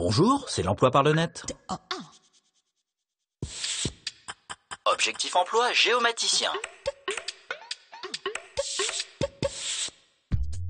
Bonjour, c'est l'emploi par le net. Objectif emploi géomaticien.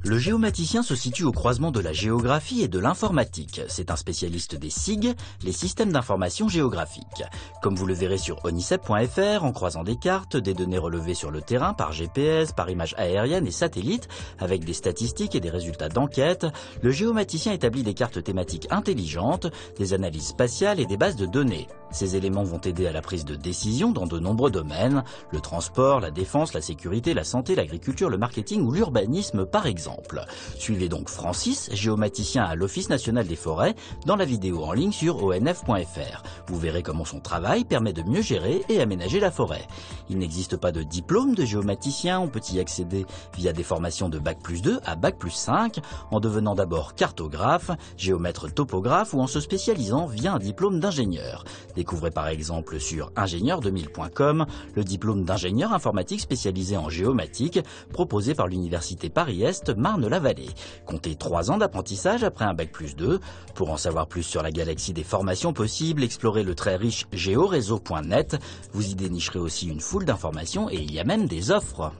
Le géomaticien se situe au croisement de la géographie et de l'informatique. C'est un spécialiste des SIG, les systèmes d'information géographique. Comme vous le verrez sur onicep.fr, en croisant des cartes, des données relevées sur le terrain par GPS, par images aériennes et satellites, avec des statistiques et des résultats d'enquête, le géomaticien établit des cartes thématiques intelligentes, des analyses spatiales et des bases de données. Ces éléments vont aider à la prise de décision dans de nombreux domaines, le transport, la défense, la sécurité, la santé, l'agriculture, le marketing ou l'urbanisme par exemple. Suivez donc Francis, géomaticien à l'Office national des forêts, dans la vidéo en ligne sur onf.fr. Vous verrez comment son travail permet de mieux gérer et aménager la forêt. Il n'existe pas de diplôme de géomaticien, on peut y accéder via des formations de Bac+2 à Bac+5, en devenant d'abord cartographe, géomètre topographe ou en se spécialisant via un diplôme d'ingénieur. Découvrez par exemple sur ingénieur2000.com le diplôme d'ingénieur informatique spécialisé en géomatique proposé par l'université Paris-Est Marne-la-Vallée. Comptez 3 ans d'apprentissage après un Bac+2. Pour en savoir plus sur la galaxie des formations possibles, explorez le très riche géoréseau.net. Vous y dénicherez aussi une foule d'informations et il y a même des offres.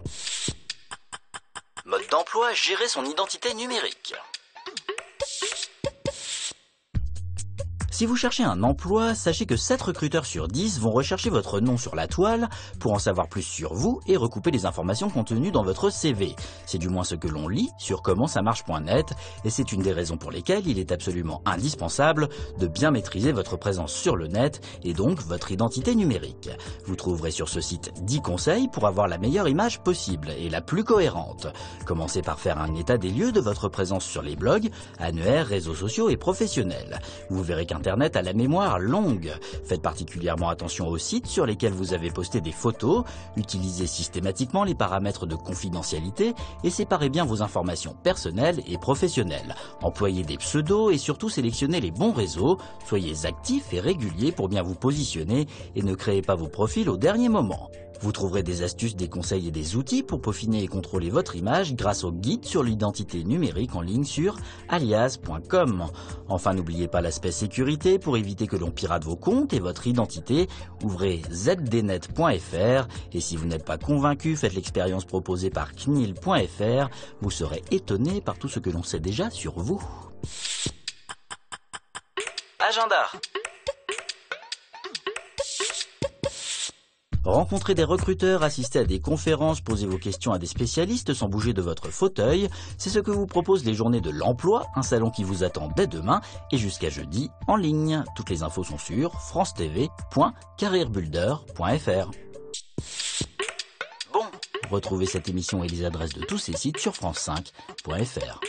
Mode d'emploi, gérer son identité numérique. Si vous cherchez un emploi, sachez que 7 recruteurs sur 10 vont rechercher votre nom sur la toile pour en savoir plus sur vous et recouper les informations contenues dans votre CV. C'est du moins ce que l'on lit sur commentsamarche.net et c'est une des raisons pour lesquelles il est absolument indispensable de bien maîtriser votre présence sur le net et donc votre identité numérique. Vous trouverez sur ce site 10 conseils pour avoir la meilleure image possible et la plus cohérente. Commencez par faire un état des lieux de votre présence sur les blogs, annuaires, réseaux sociaux et professionnels. Vous verrez qu'Internet a la mémoire longue. Faites particulièrement attention aux sites sur lesquels vous avez posté des photos, utilisez systématiquement les paramètres de confidentialité et séparez bien vos informations personnelles et professionnelles. Employez des pseudos et surtout sélectionnez les bons réseaux, soyez actifs et réguliers pour bien vous positionner et ne créez pas vos profils au dernier moment. Vous trouverez des astuces, des conseils et des outils pour peaufiner et contrôler votre image grâce au guide sur l'identité numérique en ligne sur alias.com. Enfin, n'oubliez pas l'aspect sécurité pour éviter que l'on pirate vos comptes et votre identité. Ouvrez zdnet.fr et si vous n'êtes pas convaincu, faites l'expérience proposée par cnil.fr. Vous serez étonné par tout ce que l'on sait déjà sur vous. Agenda. Rencontrez des recruteurs, assistez à des conférences, posez vos questions à des spécialistes sans bouger de votre fauteuil. C'est ce que vous proposent les journées de l'emploi, un salon qui vous attend dès demain et jusqu'à jeudi en ligne. Toutes les infos sont sur francetv.carrierbuilder.fr. Bon, retrouvez cette émission et les adresses de tous ces sites sur france5.fr.